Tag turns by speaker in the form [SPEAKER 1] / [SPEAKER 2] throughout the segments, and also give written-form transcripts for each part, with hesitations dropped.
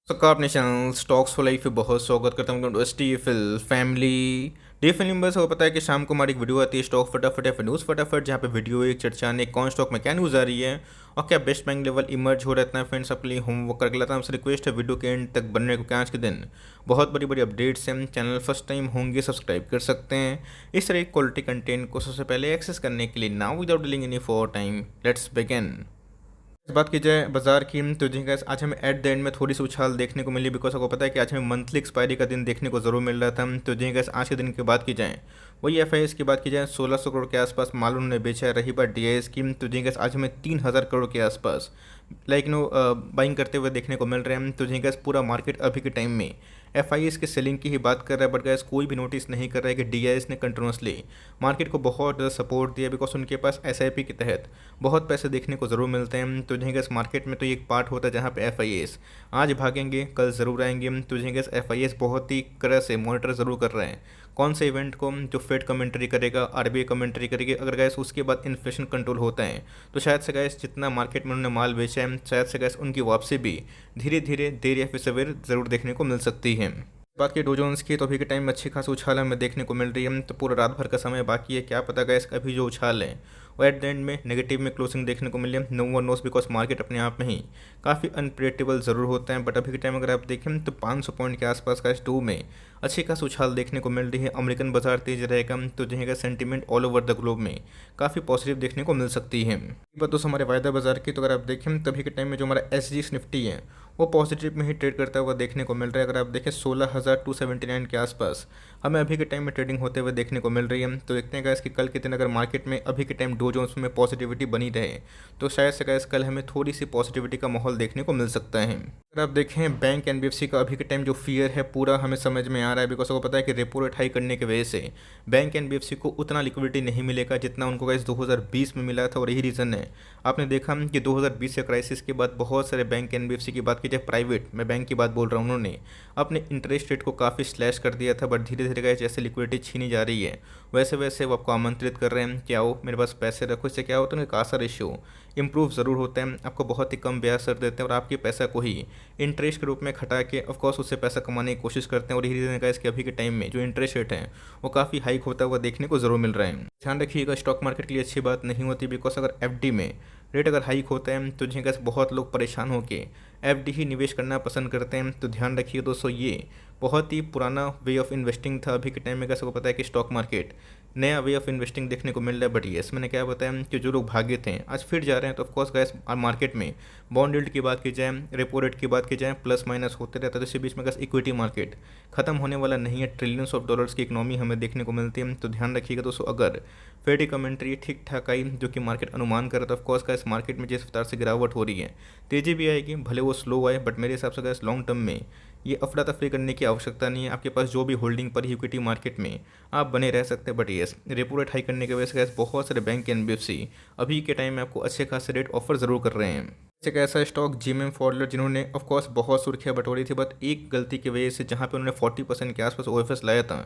[SPEAKER 1] सकार अपने channel stocks for life पे बहुत स्वागत करता हूँ टीएफएल फैमिली टीएफएल मेंबर्स को पता है कि शाम को हमारी एक वीडियो आती है स्टॉक फटाफट या फिर न्यूज़ फटाफट, जहाँ पे वीडियो एक चर्चा ने कौन स्टॉक में क्या न्यूज़ आ रही है और क्या बेस्ट बैंक लेवल इमर्ज हो रहता है। फ्रेंड्स, आपके लिए होमवर्क करके लाता हूँ, हमसे रिक्वेस्ट है वीडियो के एंड तक बनने को, क्या आज के दिन बहुत बड़ी बड़ी अपडेट्स हैं। चैनल फर्स्ट टाइम होंगे सब्सक्राइब कर सकते हैं इस तरह की क्वालिटी कंटेंट को सबसे पहले एक्सेस करने के लिए। Now without dealing any for time, let's begin. बात की जाए बाजार की, तो जी गैस आज हमें एट द एंड में थोड़ी सी उछाल देखने को मिली, बिकॉज आपको पता है कि आज हमें मंथली एक्सपायरी का दिन देखने को जरूर मिल रहा था। तो जी गैस आज के दिन की बात की जाए, वही एफ की बात की जाए 1600 करोड़ के आसपास माल उन्होंने बेचा है। रही बात डी की, तो जी गैस आज हमें 3000 करोड़ के आसपास बाइंग करते हुए देखने को मिल रहे हैं। तो जी गैस पूरा मार्केट अभी के टाइम में एफ की सेलिंग की ही बात कर रहा है, बट गैस कोई भी नोटिस नहीं कर रहा है कि डी ने कंटिन्यूसली मार्केट को बहुत ज़्यादा सपोर्ट दिया, बिकॉज उनके पास एस के तहत बहुत पैसे देखने को ज़रूर मिलते हैं। तो जी गैस मार्केट में तो ये एक पार्ट होता है जहाँ पे एफ आज भागेंगे कल ज़रूर आएंगे। तो जी गैस एफ बहुत ही तरह से मॉनिटर ज़रूर कर रहे हैं कौन से इवेंट को, जो फेड कमेंट्री करेगा, आरबीआई कमेंट्री करेगी। अगर गैस उसके बाद इन्फ्लेशन कंट्रोल होता है तो शायद से गैस जितना मार्केट में उन्होंने माल बेचा है, शायद से गैस उनकी वापसी भी धीरे धीरे देर या फिर सवेर ज़रूर देखने को मिल सकती है। बात की डो जोन्स की, तो अभी के टाइम में अच्छी खासी उछाल हमें देखने को मिल रही है। तो पूरा रात भर का समय बाकी है, क्या पता गैस अभी जो उछाल है वो एट द एंड में नेगेटिव में क्लोजिंग देखने को मिली है। No one knows, because market अपने आप में ही काफ़ी अनप्रेडिक्टेबल ज़रूर होता है। बट अभी के टाइम अगर आप देखें तो 500 पॉइंट के आसपास का डो में अच्छी खासी उछाल देखने को मिल रही है। अमेरिकन बाजार तेज रहेगा, तो जहाँ sentiment all over the globe में काफ़ी पॉजिटिव देखने को मिल सकती है। बात दोस्तों हमारे वायदा बाजार की, तो अगर आप देखें तभी के टाइम में जो हमारा एस निफ्टी है वो पॉजिटिव में ही ट्रेड करता हुआ देखने को मिल रहा है। अगर आप देखें 16,279 के आसपास हमें अभी के टाइम में ट्रेडिंग होते हुए देखने को मिल रही है। तो देखते हैं गाइस कि कल के दिन अगर मार्केट में अभी के टाइम डो जोन्स में पॉजिटिविटी बनी रहे तो शायद से गाइस कल हमें थोड़ी सी पॉजिटिविटी का माहौल देखने को मिल सकता है। अगर आप देखें बैंक एनबीएफसी का अभी के टाइम जो फियर है पूरा हमें समझ में आ रहा है, बिकॉज आपको पता है कि रेपो रेट हाई करने की वजह से बैंक एनबीएफसी को उतना लिक्विडिटी नहीं मिलेगा जितना उनको गाइस 2020 में मिला था। और यही रीज़न है, आपने देखा कि 2020 के क्राइसिस के बाद बहुत सारे बैंक एनबीएफसी की बात की जाए, प्राइवेट मैं बैंक की बात बोल रहा हूँ, उन्होंने अपने इंटरेस्ट रेट को काफ़ी स्लैश कर दिया था। बट धीरे धीरे गाइस जैसे लिक्विडिटी छीनी जा रही है वैसे वैसे वो आपको आमंत्रित कर रहे हैं कि आओ मेरे पास पैसे रखो। इससे क्या होता है कि कासा रेशियो इंप्रूव ज़रूर होता है, आपको बहुत ही कम ब्याज दर देते हैं और आपके पैसा को ही इंटरेस्ट के रूप में खटा के ऑफकोर्स उससे पैसा कमाने की कोशिश करते हैं। और यही रीज़न है इसके अभी के टाइम में जो इंटरेस्ट रेट है वो काफ़ी हाइक होता हुआ देखने को ज़रूर मिल रहा है। ध्यान रखिएगा स्टॉक मार्केट के लिए अच्छी बात नहीं होती, बिकॉज अगर एफडी में रेट अगर हाइक होता है तो जिनका बहुत लोग परेशान होकर एफडी ही निवेश करना पसंद करते हैं। तो ध्यान रखिए दोस्तों, ये बहुत ही पुराना वे ऑफ इन्वेस्टिंग था। अभी के टाइम में कैसे को पता है कि स्टॉक मार्केट नया वे ऑफ इन्वेस्टिंग देखने को मिल रहा है। बट येस, मैंने क्या बताया कि जो लोग भागे थे आज फिर जा रहे हैं। तो ऑफकोर्स गैस मार्केट में बॉन्ड यील्ड की बात की जाए, रेपो रेट की बात की जाए, प्लस माइनस होते रहता है। तो इसी बीच में गैस इक्विटी मार्केट खत्म होने वाला नहीं है, ट्रिलियंस ऑफ डॉलर्स की इकोनॉमी हमें देखने को मिलती है। तो ध्यान रखिएगा दोस्तों, अगर फेड की कमेंट्री ठीक ठाक आई जो कि मार्केट अनुमान कर रहा था, ऑफकोर्स गैस मार्केट में जिस रफ्तार से गिरावट हो रही है तेज़ी भी आएगी, भले वो स्लो आए। बट मेरे हिसाब से गैस लॉन्ग टर्म में ये अफरा तफरी करने की आवश्यकता नहीं है। आपके पास जो भी होल्डिंग पर इक्विटी मार्केट में आप बने रह सकते हैं। But yes, repo rate high करने की वजह से गैस बहुत सारे बैंक एनबीएफसी अभी के टाइम में आपको अच्छे खासे रेट ऑफर ज़रूर कर रहे हैं। एक ऐसा स्टॉक जीएमएम फॉडलर, जिन्होंने ऑफकोर्स बहुत सुर्खियां बटोरी थी, बट एक गलती की वजह से जहां पे उन्होंने 40% के आसपास ओएफएस लाया था,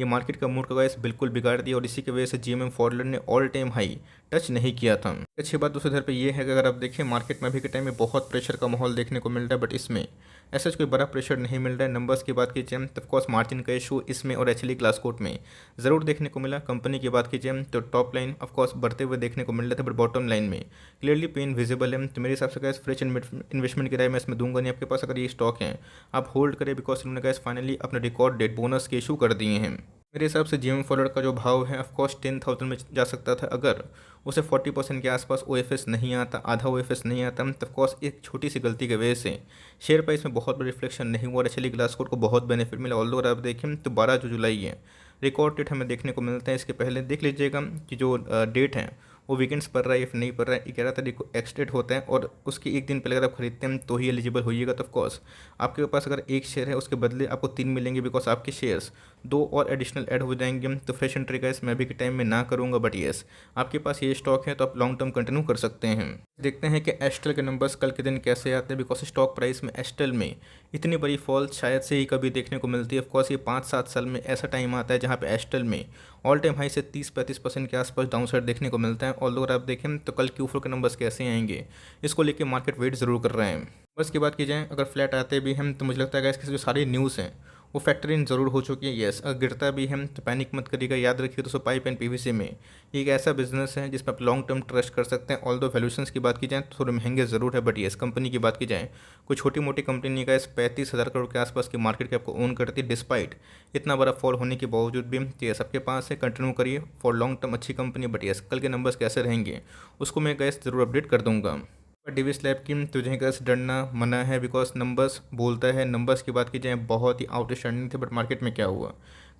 [SPEAKER 1] ये मार्केट का मूड का वैसे बिल्कुल बिगाड़ दिया। और इसी की वजह से जीएमएम फॉडलर ने ऑल टाइम हाई टच नहीं किया था। अच्छी बात दूसरी तरह पे ये है कि अगर आप देखें मार्केट में अभी के टाइम में बहुत प्रेशर का माहौल देखने को मिल रहा है, बट इसमें ऐसा कोई बड़ा प्रेशर नहीं मिल रहा है। नंबर्स की बात कीजिए तो ऑफकोर्स मार्जिन का इशू इसमें और एक्चुअली ग्लास कोट में ज़रूर देखने को मिला। कंपनी की बात कीजिए तो टॉप लाइन ऑफकोर्स बढ़ते हुए देखने को मिल रहा था, बट बॉटम लाइन में क्लियरली पेन विजिबल है। तो मेरे हिसाब से फ्रेश इन्वेस्टमेंट की राय मैं इसमें दूंगा नहीं। आपके पास अगर ये स्टॉक हैं आप होल्ड करें, बिकॉज इन्होंने गैस फाइनली अपने रिकॉर्ड डेट बोनस के इशू कर दिए हैं। मेरे हिसाब से जीएम फॉरवर्ड का जो भाव है ऑफकोर्स 10,000 में जा सकता था, अगर उसे 40% के आसपास ओएफएस नहीं आता, आधा ओएफएस नहीं आता। तो ऑफकोर्स एक छोटी सी गलती की वजह से शेयर प्राइस में बहुत बड़ा रिफ्लेक्शन नहीं हुआ और एक्चुअली ग्लास कोट को बहुत बेनिफिट मिला। ऑल्दो अगर आप देखें तो 12 जो जुलाई है रिकॉर्ड डेट हमें देखने को मिलता है। इसके पहले देख लीजिएगा कि जो डेट है वो वीकेंड्स पर रहा है या फिर नहीं पर रहा है, 11 तारीख को एक्सडेट होता है और उसके एक दिन पहले अगर आप खरीदते हैं तो ही एलिजिबल होइएगा। तो ऑफकोर्स आपके पास अगर एक शेयर है उसके बदले आपको 3 मिलेंगे, बिकॉज आपके शेयर्स 2 और एडिशनल ऐड हो जाएंगे। तो फ्रेश एंट्री गाइस मैं भी के टाइम में ना करूँगा, बट येस आपके पास ये स्टॉक है तो आप लॉन्ग टर्म कंटिन्यू कर सकते हैं। देखते हैं कि एस्टेल के नंबर्स कल के दिन कैसे आते हैं, बिकॉज स्टॉक प्राइस में एस्टेल में इतनी बड़ी फॉल शायद से ही कभी देखने को मिलती है। ऑफकोर्स ये 5-7 साल में ऐसा टाइम आता है जहाँ पे एस्टेल में ऑल टाइम हाई से 30-35% के आसपास डाउन साइड देखने को मिलता है। और अगर आप देखें तो कल Q4 के नंबर्स कैसे आएंगे, इसको लेके मार्केट वेट ज़रूर कर रहे हैं। बस की बात की जाए, अगर फ्लैट आते भी हैं तो मुझे लगता है कि जो सारी न्यूज़ हैं वो फैक्टर इन ज़रूर हो चुकी है। येस, अगर गिरता भी है तो पैनिक मत करिएगा। याद रखिए दोस्तों, पाइप एंड पीवीसी में ये एक ऐसा बिजनेस है जिसमें आप लॉन्ग टर्म ट्रस्ट कर सकते हैं। ऑल दो वैल्यूशंस की बात की जाए तो थोड़े महंगे ज़रूर है, बट येस कंपनी की बात की जाए, कोई छोटी मोटी कंपनी नहीं का, इस 35,000 करोड़ के आसपास की मार्केट कैप को ओन करती है। डिस्पाइट इतना बड़ा फॉल होने के बावजूद भी ये सबके पास है। कंटिन्यू करिए फॉर लॉन्ग टर्म, अच्छी कंपनी। बट येस कल के नंबर्स कैसे रहेंगे उसको मैं गैस ज़रूर अपडेट कर दूंगा। डिविस लैब की तुझे गैस डरना मना है, बिकॉज नंबर्स बोलता है। नंबर्स की बात की जाए बहुत ही आउटस्टैंडिंग थे, बट मार्केट में क्या हुआ,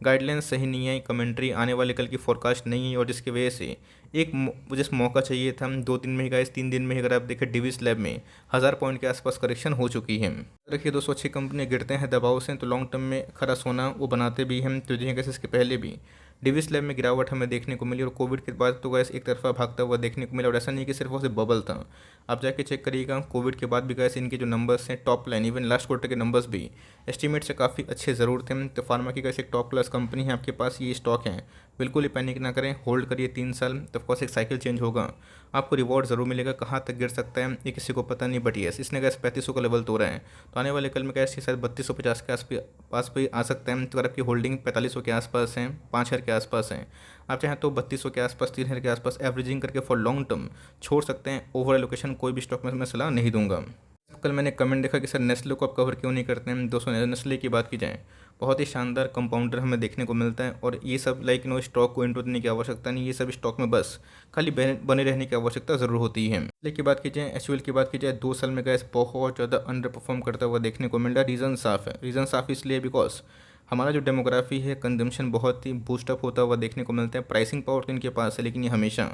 [SPEAKER 1] गाइडलाइंस सही नहीं है, कमेंट्री आने वाले कल की फोरकास्ट नहीं है, और जिसकी वजह से जिस मौका चाहिए था 2 दिन में ही गाइस, 3 दिन में ही अगर आप देखें डिविस लैब में 1000 पॉइंट के आसपास करेक्शन हो चुकी है। देखिए दोस्तों, अच्छी कंपनी गिरते हैं दबाव से तो लॉन्ग टर्म में खरा सोना वो बनाते भी हैं। तुझे गैस इसके पहले भी डिविस लैब में गिरावट हमें देखने को मिली, और कोविड के बाद तो गैस एक तरफा भागता हुआ देखने को मिला। और ऐसा नहीं कि सिर्फ वो सिर्फ बबल था, आप जाके चेक करिएगा कोविड के बाद भी गैस इनके जो नंबर्स हैं top line, even last quarter के नंबर्स भी एस्टीमेट से काफ़ी अच्छे ज़रूर थे। तो फार्मा की कैसे एक टॉप क्लास कंपनी है, आपके पास ये स्टॉक है, बिल्कुल ही पैनिक ना करें, होल्ड करिए 3 साल, तो ऑफकोर्स एक साइकिल चेंज होगा, आपको रिवॉर्ड ज़रूर मिलेगा। कहाँ तक गिर सकता है ये किसी को पता नहीं, बट येस इसने गैस 3500 का लेवल तोड़ा है, तो आने वाले कल में गैस ये शायद 3250 के पास भी आ सकता है। तो अगर आपकी होल्डिंग 4500 के आसपास है, 5000 के आसपास है, आप चाहें तो 3200 के आसपास, 3000 के आसपास एवरेजिंग करके फॉर लॉन्ग टर्म छोड़ सकते हैं। ओवर एलोकेशन कोई भी स्टॉक में मैं सलाह नहीं दूंगा। कल मैंने कमेंट देखा कि सर नेस्ले को आप कवर क्यों नहीं करते हैं। दोस्तों, नेस्ले की बात की जाए, बहुत ही शानदार कंपाउंडर हमें देखने को मिलता है, और ये सब स्टॉक को इंट्रो देने की आवश्यकता नहीं, ये सब स्टॉक में बस खाली बने रहने की आवश्यकता ज़रूर होती है। नेस्ले की बात की जाए, एचयूएल की बात की जाए, 2 साल में गैस बहुत ज़्यादा अंडर परफॉर्म करता हुआ देखने को मिल रहा है। रीज़न साफ है, रीज़न साफ इसलिए बिकॉज हमारा जो डेमोग्राफी है, कंजम्पशन बहुत ही बूस्टअप होता हुआ देखने को मिलता है। प्राइसिंग पावर तो इनके पास है, लेकिन ये हमेशा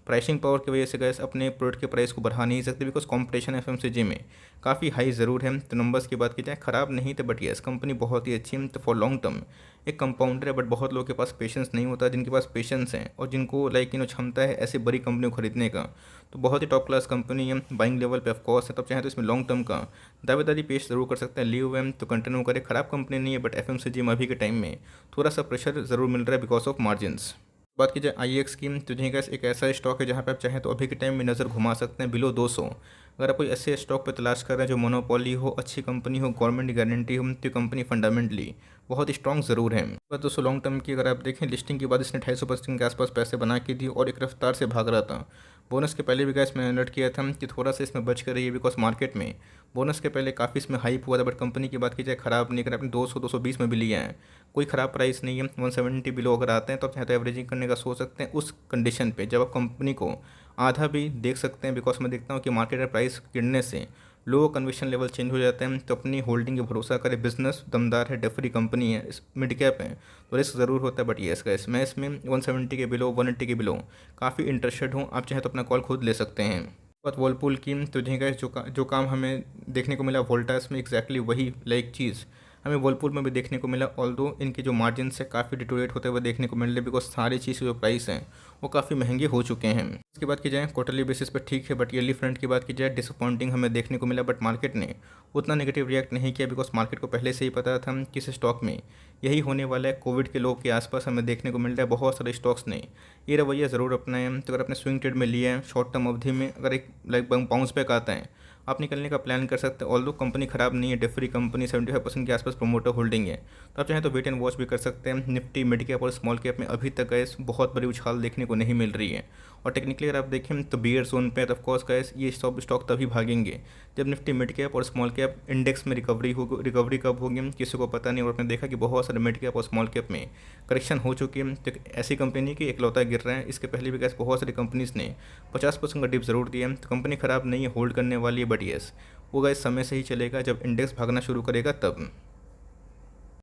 [SPEAKER 1] प्राइसिंग पावर की वजह से गैस अपने प्रोडक्ट के प्राइस को बढ़ा नहीं सकते, बिकॉज कंपटीशन एफएमसीजी में काफ़ी हाई ज़रूर है। तो नंबर्स की बात की जाए ख़राब नहीं थे, बट यस कंपनी बहुत ही अच्छी है। तो फॉर लॉन्ग टर्म एक कंपाउंडर है, बट बहुत लोगों के पास पेशेंस नहीं होता। जिनके पास पेशेंस है और जिनको क्षमता है ऐसी बड़ी कंपनी को खरीदने का, तो बहुत ही टॉप क्लास कंपनी है, बाइंग लेवल पे ऑफकोर्स है। तब चाहे तो इसमें लॉन्ग टर्म का दावेदारी पेश जरूर कर सकते हैं। लीव एम तो कंटिन्यू करे, खराब कंपनी नहीं है, बट एफएमसीजी में अभी के टाइम में थोड़ा सा प्रेशर ज़रूर मिल रहा है बिकॉज ऑफ मार्जिन्स। बात की जाए आईएक्स की, तो जी गैस एक ऐसा स्टॉक है जहाँ पे आप चाहें तो अभी के टाइम में नज़र घुमा सकते हैं बिलो 200। अगर आप कोई ऐसे स्टॉक पे तलाश कर रहे हैं जो मोनोपोली हो, अच्छी कंपनी हो, गवर्नमेंट गारंटी हो, तो कंपनी फंडामेंटली बहुत स्ट्रॉन्ग ज़रूर है। बस दोस्तों, लॉन्ग टर्म की अगर आप देखें, लिस्टिंग के बाद इसने 250% के आसपास पैसे बना के दी और एक रफ्तार से भाग रहा था। बोनस के पहले भी गैस मैंने अलर्ट किया था कि थोड़ा सा इसमें बच कर रही है, बिकॉज मार्केट में बोनस के पहले काफ़ी इसमें हाइप हुआ था, बट कंपनी की बात की जाए खराब नहीं, अगर आपने 200-220 में भी लिया है, कोई ख़राब प्राइस नहीं है। 170 बिलो अगर आते हैं तो आप चाहे तो एवरेजिंग करने का सोच सकते हैं उस कंडीशन पे जब आप कंपनी को आधा भी देख सकते हैं। बिकॉज मैं देखता हूँ कि मार्केट में प्राइस गिरने से लो कन्विक्शन लेवल चेंज हो जाते हैं, तो अपनी होल्डिंग पे भरोसा करें। बिजनेस दमदार है, डेफरी कंपनी है, मिड कैप है, तो रिस्क ज़रूर होता है, बट ये इसका मैं इसमें 170 के बिलो, 180 के बिलो काफ़ी इंटरेस्टेड हूँ। आप चाहे तो अपना कॉल खुद ले सकते हैं। बात वर्लपूल की, तो जो काम हमें देखने को मिला वोल्टास में, एग्जैक्टली वही लाइक चीज़ हमें वर्लपूल में भी देखने को मिला। ऑल्दो इनके जो मार्जिन से काफ़ी डिटोरेट होते हुए देखने को मिल रहे, बिकॉज सारी चीज़ के जो प्राइस हैं वो काफ़ी महंगे हो चुके हैं। इसकी बात की जाए क्वार्टरली बेसिस पर ठीक है, बट ईयरली फ्रंट की बात की जाए डिसअपॉइंटिंग हमें देखने को मिला। बट मार्केट ने उतना नेगेटिव रिएक्ट नहीं किया, बिकॉज मार्केट को पहले से ही पता था कि इस स्टॉक में यही होने वाला है। कोविड के लोग के आसपास हमें देखने को मिल रहा है, बहुत सारे स्टॉक्स ने ये रवैया ज़रूर अपनाया है। तो अगर आपने स्विंग ट्रेड में लिया है, शॉर्ट टर्म अवधि में अगर एक लाइक बाउंस बैक आता है, आप निकलने का प्लान कर सकते हैं। ऑल्दो कंपनी खराब नहीं है, डेफरी कंपनी 75% के आसपास प्रोमोटर होल्डिंग है, तो आप चाहें तो वेट एंड वॉच भी कर सकते हैं। निफ्टी, मिड कैप और स्मॉल कैप में अभी तक गैस बहुत बड़ी उछाल देखने को नहीं मिल रही है। और टेक्निकली अगर आप देखें तो बियर जोन पे ऑफकोर्स गैस ये सब स्टॉक तभी भागेंगे जब निफ्टी, मिड कैप और स्मॉल कैप इंडेक्स में रिकवरी होगी। रिकवरी कब होगी किसी को पता नहीं, और आपने देखा कि बहुत सारे मिड कैप और स्मॉल कैप में करेक्शन हो चुकी है। तो ऐसी कंपनी की इकलौता गिर रहा है, इसके पहले भी गैस बहुत सारी कंपनीज ने 50% का डिप जरूर दिया है। तो कंपनी खराब नहीं है, होल्ड करने वाली है, बट येस वो गैस समय से ही चलेगा जब इंडेक्स भागना शुरू करेगा तब।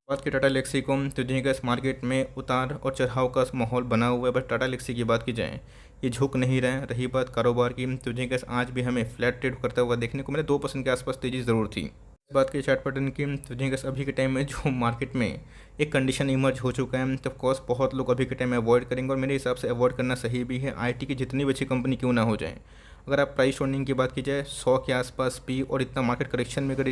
[SPEAKER 1] बात की टाटा लेक्सी को, तो जी गैस मार्केट में उतार और चढ़ाव का माहौल बना हुआ है, बट टाटा लेक्सी की बात की जाए ये झुक नहीं रहे। रही बात कारोबार की, तो जी गैस आज भी हमें फ्लैट ट्रेड करता हुआ देखने को मिला, 2% के आसपास तेजी ज़रूर थी। इस बात की चार्ट पैटर्न की, तो जी गैस अभी के टाइम में जो मार्केट में एक कंडीशन इमर्ज हो चुका है, तो ऑफकोर्स बहुत लोग अभी के टाइम में अवॉइड करेंगे, और मेरे हिसाब से अवॉइड करना सही भी है। आईटी की जितनी भी अच्छी कंपनी क्यों ना हो जाए, अगर आप प्राइस होल्डिंग की बात की जाए 100 के आसपास पी और इतना मार्केट करेक्शन में अगर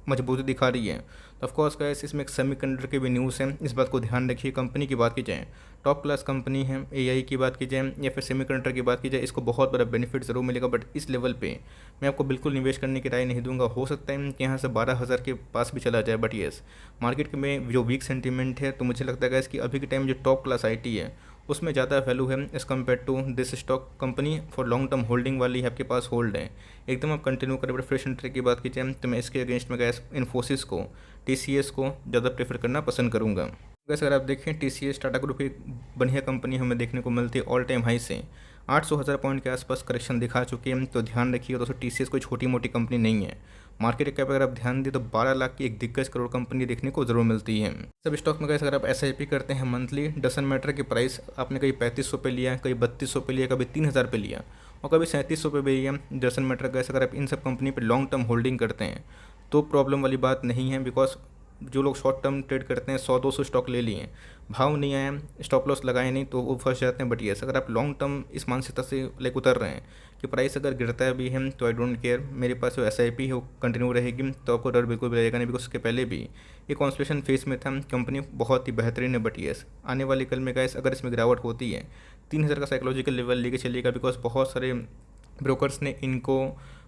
[SPEAKER 1] मजबूती दिखा रही है। तो ऑफकोर्स गाइस इसमें एक सेमीकंडक्टर की भी न्यूज़ है, इस बात को ध्यान रखिए। कंपनी की बात की जाए, टॉप क्लास कंपनी है। एआई की बात की जाए या फिर सेमीकंडक्टर की बात की जाए, इसको बहुत बड़ा बेनिफिट ज़रूर मिलेगा, बट इस लेवल पे मैं आपको बिल्कुल निवेश करने की राय नहीं दूंगा। हो सकता है कि यहाँ से 12,000 के पास भी चला जाए, बट येस मार्केट में जो वीक सेंटीमेंट है, तो मुझे लगता है गाइस कि अभी के टाइम जो टॉप क्लास आईटी है उसमें ज़्यादा वैल्यू है as compare to this stock. Company for long term holding वाली है, आपके पास होल्ड है एकदम। आप कंटिन्यू करें। बट फ्रेश एंट्री की बात की जाए तो मैं इसके अगेंस्ट में गैस इन्फोसिस को, टीसीएस को ज़्यादा प्रेफर करना पसंद करूँगा। वैसे अगर आप देखें टीसीएस टाटा ग्रुप की बढ़िया कंपनी हमें देखने को मिलती है, ऑल टाइम हाई से 800,000 पॉइंट के आसपास करेक्शन दिखा चुकी है। तो ध्यान रखिएगा दोस्तों, टीसीएस कोई छोटी मोटी कंपनी नहीं है। मार्केट कैप अगर आप ध्यान दें तो 12 लाख की एक दिग्गज करोड़ कंपनी देखने को जरूर मिलती है। सब स्टॉक में कैसे अगर आप एसआईपी करते हैं मंथली, डजन मैटर की प्राइस आपने कभी 3500 पे लिया, कभी 3200 पे लिया, कभी 3000 पे लिया और कभी 3700 पे भी लिया। डजन मैटर कैसे अगर आप इन सब कंपनी पर लॉन्ग टर्म होल्डिंग करते हैं तो प्रॉब्लम वाली बात नहीं है। बिकॉज जो लोग शॉर्ट टर्म ट्रेड करते हैं 100-200 स्टॉक ले लिए, भाव नहीं आया, स्टॉप लॉस लगाए नहीं, तो वो फंस जाते हैं। बट येस अगर आप लॉन्ग टर्म इस मानसिकता से लाइक उतर रहे हैं कि प्राइस अगर गिरता है भी है तो आई डोंट केयर, मेरे पास जो एसआईपी है वो कंटिन्यू रहेगी, तो आपको डर बिल्कुल भी रहेगा नहीं। बिकॉज उसके पहले भी ये कॉन्स्पिरेशन फेस में था, कंपनी बहुत ही बेहतरीन है। बट येस आने वाले कल में गाइस अगर इसमें गिरावट होती है 3,000 का साइकोलॉजिकल लेवल लेके चलिएगा। बिकॉज बहुत सारे ब्रोकर्स ने इनको,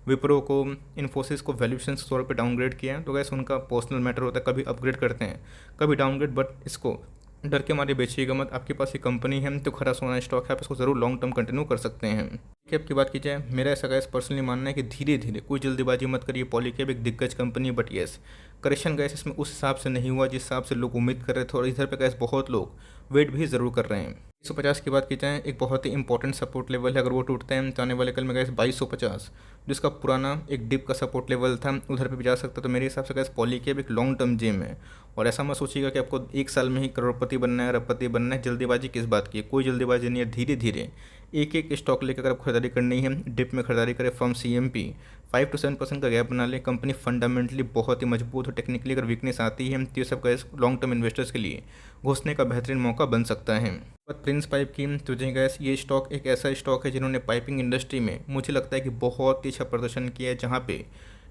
[SPEAKER 1] विप्रो को, इन्फोसिस को वैल्यूएशन के तौर पे डाउनग्रेड किया है। तो गैस उनका पर्सनल मैटर होता है, कभी अपग्रेड करते हैं कभी डाउनग्रेड। बट इसको डर के मारे बेचिएगा मत। आपके पास ये कंपनी है तो खरा सोना स्टॉक है, आप इसको ज़रूर लॉन्ग टर्म कंटिन्यू कर सकते हैं। कैप की बात की जाए, मेरा ऐसा गैस पर्सनली मानना है कि धीरे धीरे, कोई जल्दीबाजी मत करिए। पॉलीकैब एक दिग्गज कंपनी है, बट येस करेक्शन गैस इसमें उस हिसाब से नहीं हुआ जिस हिसाब से लोग उम्मीद कर रहे थे, और इधर पे गैस बहुत लोग वेट भी ज़रूर कर रहे हैं। 150 की बात की जाए, एक बहुत ही इंपॉर्टेंट सपोर्ट लेवल है। अगर वो टूटते हैं तो आने वाले कल में गैस 2250 जिसका पुराना एक डिप का सपोर्ट लेवल था, उधर पे भी जा सकता। तो मेरे हिसाब से गैस पॉलीकैब एक लॉन्ग टर्म गेम है। और ऐसा मत सोचिएगा कि आपको एक साल में ही करोड़पति बनना है, अरबपति बनना है। जल्दीबाजी किस बात की है, कोई जल्दीबाजी नहीं है। धीरे धीरे एक एक स्टॉक लेकर अगर आप खरीदारी करनी है, डिप में खरीदारी करें फ्रॉम सीएमपी, 5 to 7% का गैप बना ले। कंपनी फंडामेंटली बहुत ही मजबूत है, टेक्निकली अगर वीकनेस आती है तो ये सब गैस लॉन्ग टर्म इन्वेस्टर्स के लिए घुसने का बेहतरीन मौका बन सकता है। प्रिंस पाइप की तुझे गैस, ये स्टॉक एक ऐसा स्टॉक है जिन्होंने पाइपिंग इंडस्ट्री में मुझे लगता है कि बहुत ही अच्छा प्रदर्शन किया है, जहाँ पे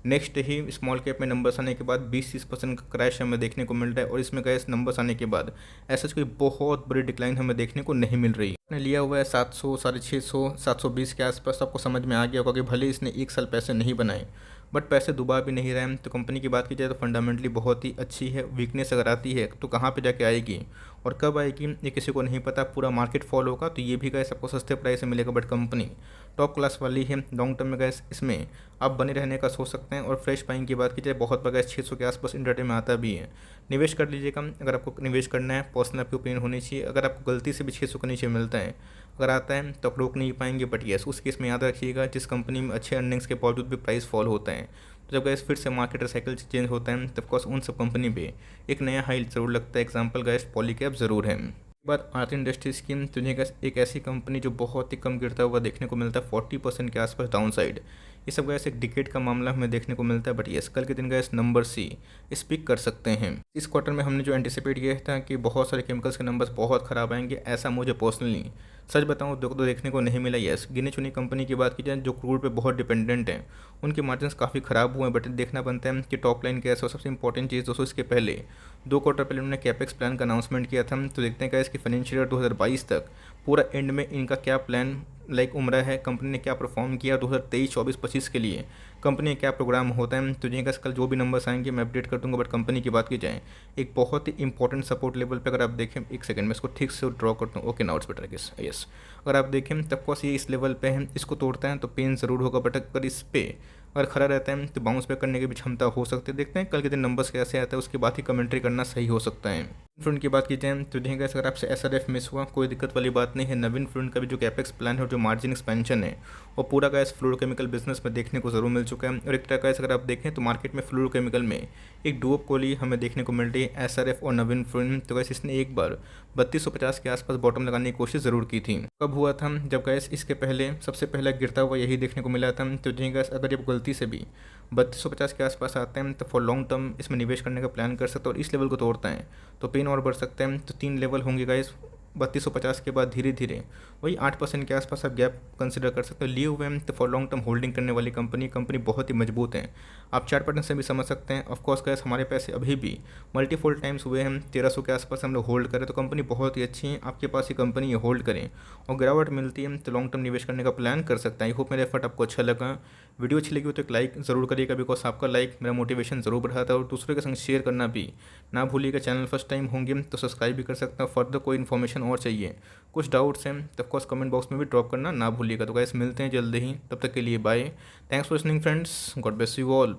[SPEAKER 1] नेक्स्ट ही स्मॉल कैप में नंबर्स आने के बाद 20-30% का क्रैश हमें देखने को मिल रहा है। और इसमें गैस नंबर्स आने के बाद ऐसा कोई बहुत बड़ी डिक्लाइन हमें देखने को नहीं मिल रही। आपने लिया हुआ है 700, 650, 720 के आसपास, आपको समझ में आ गया होगा कि भले इसने एक साल पैसे नहीं बनाए बट पैसे डुबा भी नहीं रहे हैं। तो कंपनी की बात की जाए तो फंडामेंटली बहुत ही अच्छी है। वीकनेस अगर आती है तो कहाँ पे जाके आएगी और कब आएगी ये किसी को नहीं पता। पूरा मार्केट फॉल होगा तो ये भी गैस आपको सस्ते प्राइस से मिलेगा। बट कंपनी टॉप क्लास वाली है, लॉन्ग टर्म में गैस इसमें आप बने रहने का सोच सकते हैं। और फ्रेश बाइंग की बात की जाए, बहुत बार गैस 600 के आसपास इंटरडे में आता भी है, निवेश कर लीजिएगा। अगर आपको निवेश करना है, पर्सनल आपकी ओपिनियन होनी चाहिए। अगर आपको गलती से भी 600 के नीचे मिलता है, अगर आता है तो आप रोक नहीं पाएंगे। बट येस उस केस में याद रखिएगा, जिस कंपनी में अच्छे अर्निंग्स के बावजूद भी प्राइस फॉल होता है, तो जब गैस फिर से मार्केट साइकिल चेंज होता है तब कोर्स उन सब कंपनी पे एक नया हाई ज़रूर लगता है। एग्जांपल गैस पॉलीकैब ज़रूर है। बात आरती इंडस्ट्रीज की, तुझे गैस एक ऐसी कंपनी जो बहुत ही कम गिरता हुआ देखने को मिलता है, 40% के आसपास डाउन साइड। ये सब गैस एक डिकेट का मामला हमें देखने को मिलता है। बट येस कल के दिन गैस नंबर सी स्पीक कर सकते हैं। इस क्वार्टर में हमने जो एंटिसिपेट किया था कि बहुत सारे केमिकल्स के नंबर्स बहुत ख़राब आएंगे, ऐसा मुझे पर्सनली सच बताऊं तो देखने को नहीं मिला। येस गिनी चुनी कंपनी की बात की जाए जो क्रूड पे बहुत डिपेंडेंट है, उनके मार्जिन्स काफ़ी ख़राब हुए हैं। बट देखना बनता है कि टॉप लाइन कैसा हो। सबसे इंपॉर्टेंट चीज़ दोस्तों, इसके पहले 2 क्वार्टर पहले उन्होंने कैपेक्स प्लान का अनाउंसमेंट किया था। तो देखते हैं क्या इसकी फाइनेंशियल ईयर 2022 तक पूरा एंड में इनका क्या प्लान लाइक उम्र है, कंपनी ने क्या परफॉर्म किया 2023, 24, 25 के लिए, कंपनी क्या प्रोग्राम होता है। तो जिनका कल जो भी नंबर्स आएंगे मैं अपडेट कर दूंगा। बट कंपनी की बात की जाए, एक बहुत ही इंपॉर्टेंट सपोर्ट लेवल पे अगर आप देखें, एक सेकंड में इसको ठीक से ड्रॉ करता हूँ। Okay now it's better guess. Yes अगर आप देखें तब कोर्स ये इस लेवल पे है, इसको तोड़ता है तो पेन ज़रूर होगा। बट अगर इस पे अगर खड़ा रहता है तो बाउंस बैक करने की भी क्षमता हो सकती है। देखते हैं कल के दिन नंबर्स कैसे आते हैं, उसके बाद ही कमेंट्री करना सही हो सकता है। फ्रंट की बात की जाए तो देखेंगे अगर आपसे एसआरएफ मिस हुआ कोई दिक्कत वाली बात नहीं है। नवीन फ्रंट का भी जो कैपेक्स प्लान है और जो मार्जिन एक्सपेंशन है वो पूरा गैस फ्लोरोकेमिकल बिजनेस में देखने को जरूर मिल चुका है। और एक तरह का अगर आप देखें तो मार्केट में फ्लोरोकेमिकल में एक डुओपोली हमें देखने को मिल रही है, एसआरएफ और नवीन फ्रंट। तो गैस इसने एक बार 3250 के आसपास बॉटम लगाने की कोशिश ज़रूर की थी। कब हुआ था, जब गैस इसके पहले सबसे पहला गिरता हुआ यही देखने को मिला था। तो जी गैस अगर जब गलती से भी 3250 के आसपास आते हैं तो फॉर लॉन्ग टर्म इसमें निवेश करने का प्लान कर सकते हैं। और इस लेवल को तोड़ता है तो पेन और बढ़ सकते हैं। तो 3 लेवल होंगे गाइस 3250 के बाद धीरे धीरे वही 8% के आसपास आप गैप कंसिडर कर सकते हो लिए हुए हैं। तो फॉर लॉन्ग टर्म होल्डिंग करने वाली कंपनी बहुत ही मजबूत है। आप चार्ट पैटर्न से भी समझ सकते हैं। ऑफकोर्स गैस हमारे पैसे अभी भी मल्टीफोल्ड टाइम्स हुए हैं, 1300 के आसपास हम लोग होल्ड करें तो कंपनी बहुत ही अच्छी है। आपके पास ये कंपनी ये होल्ड करें और गिरावट मिलती है तो लॉन्ग टर्म निवेश करने का प्लान कर सकते हैं। आई होप मेरा एफर्ट आपको अच्छा लगा। वीडियो अच्छी लगी हो तो एक लाइक ज़रूर करिएगा, बिकॉज आपका लाइक मेरा मोटिवेशन ज़रूर बढ़ाता है। और दूसरे के संग शेयर करना भी ना भूलिएगा। चैनल फर्स्ट टाइम होंगे तो सब्सक्राइब भी कर सकते हैं। फर्दर कोई इन्फॉर्मेशन और चाहिए, कुछ डाउट्स हैं तो ऑफकोर्स कमेंट बॉक्स में भी ड्रॉप करना ना भूलिएगा। तो गाइस मिलते हैं जल्दी ही, तब तक के लिए bye. Thanks for listening friends, God bless you all.